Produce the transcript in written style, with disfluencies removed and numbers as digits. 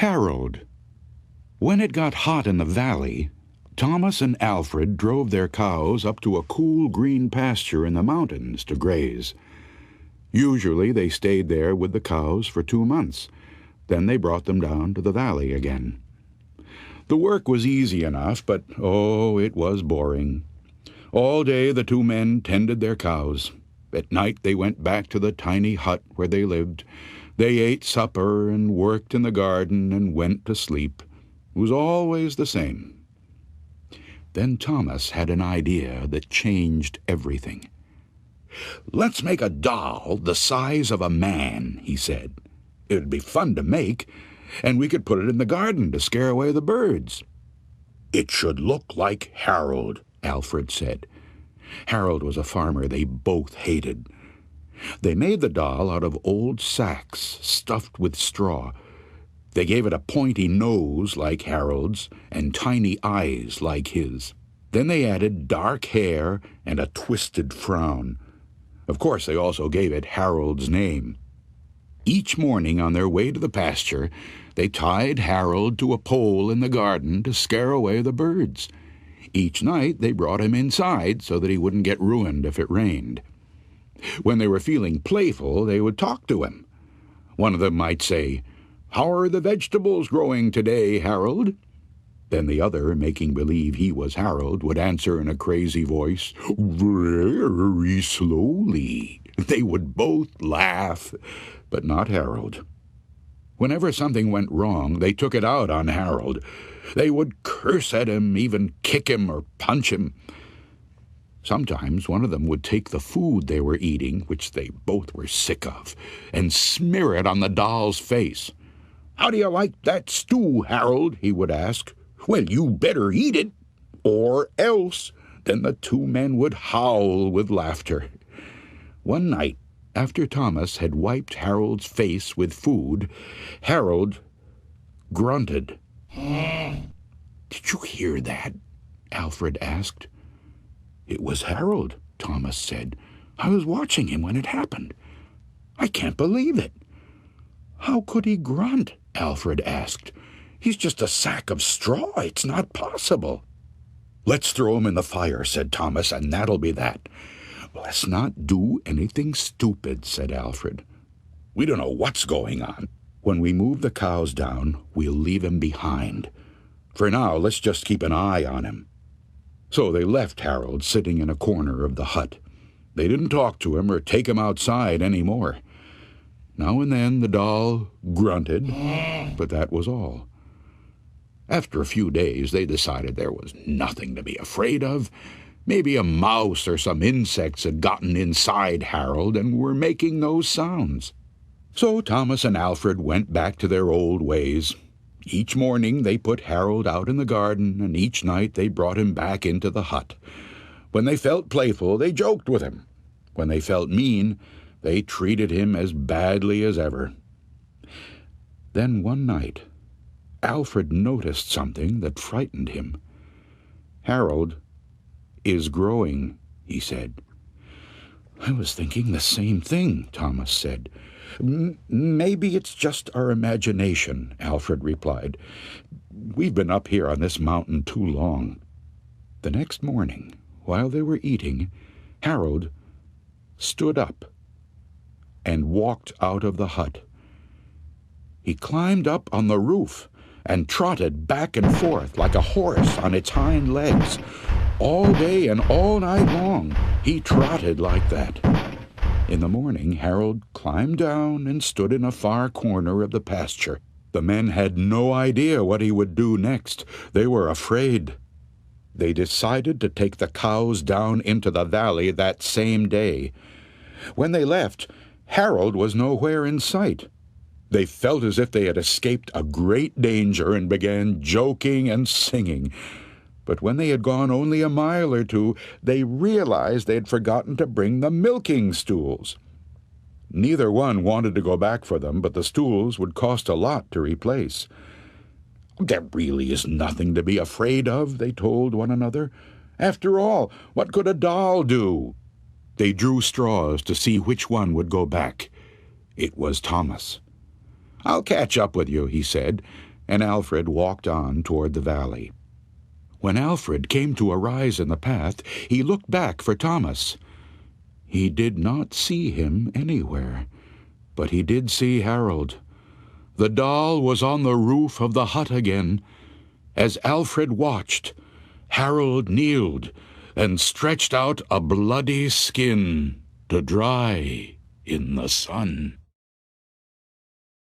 Harold. When it got hot in the valley, Thomas and Alfred drove their cows up to a cool green pasture in the mountains to graze. Usually they stayed there with the cows for 2 months. Then they brought them down to the valley again. The work was easy enough, but it was boring. All day the 2 men tended their cows. At night they went back to the tiny hut where they lived. They ate supper and worked in the garden and went to sleep. It was always the same. Then Thomas had an idea that changed everything. "Let's make a doll the size of a man," he said. "It would be fun to make, and we could put it in the garden to scare away the birds." "It should look like Harold," Alfred said. Harold was a farmer they both hated. They made the doll out of old sacks stuffed with straw. They gave it a pointy nose like Harold's and tiny eyes like his. Then they added dark hair and a twisted frown. Of course, they also gave it Harold's name. Each morning on their way to the pasture, they tied Harold to a pole in the garden to scare away the birds. Each night they brought him inside so that he wouldn't get ruined if it rained. When they were feeling playful, they would talk to him. One of them might say, "How are the vegetables growing today, Harold?" Then the other, making believe he was Harold, would answer in a crazy voice, "Very slowly." They would both laugh, but not Harold. Whenever something went wrong, they took it out on Harold. They would curse at him, even kick him or punch him. Sometimes one of them would take the food they were eating, which they both were sick of, and smear it on the doll's face. "How do you like that stew, Harold?" he would ask. "Well, you better eat it, or else." Then the 2 men would howl with laughter. One night, after Thomas had wiped Harold's face with food, Harold grunted. "Did you hear that?" Alfred asked. "It was Harold," Thomas said. "I was watching him when it happened. I can't believe it." "How could he grunt?" Alfred asked. "He's just a sack of straw. It's not possible." "Let's throw him in the fire," said Thomas, "and that'll be that." "Let's not do anything stupid," said Alfred. "We don't know what's going on. When we move the cows down, we'll leave him behind. For now, let's just keep an eye on him." So they left Harold sitting in a corner of the hut. They didn't talk to him or take him outside any more. Now and then the doll grunted, but that was all. After a few days, they decided there was nothing to be afraid of. Maybe a mouse or some insects had gotten inside Harold and were making those sounds. So Thomas and Alfred went back to their old ways. Each morning they put Harold out in the garden, and each night they brought him back into the hut. When they felt playful, they joked with him. When they felt mean, they treated him as badly as ever. Then one night, Alfred noticed something that frightened him. "Harold is growing," he said. "I was thinking the same thing," Thomas said. "Maybe it's just our imagination," Alfred replied. "We've been up here on this mountain too long." The next morning, while they were eating, Harold stood up and walked out of the hut. He climbed up on the roof and trotted back and forth like a horse on its hind legs. All day and all night long, he trotted like that. In the morning, Harold climbed down and stood in a far corner of the pasture. The men had no idea what he would do next. They were afraid. They decided to take the cows down into the valley that same day. When they left, Harold was nowhere in sight. They felt as if they had escaped a great danger and began joking and singing. But when they had gone only a mile or 2, they realized they had forgotten to bring the milking stools. Neither one wanted to go back for them, but the stools would cost a lot to replace. "There really is nothing to be afraid of," they told one another. "After all, what could a doll do?" They drew straws to see which one would go back. It was Thomas. "I'll catch up with you," he said. and Alfred walked on toward the valley. When Alfred came to a rise in the path, he looked back for Thomas. He did not see him anywhere, but he did see Harold. The doll was on the roof of the hut again. As Alfred watched, Harold kneeled and stretched out a bloody skin to dry in the sun.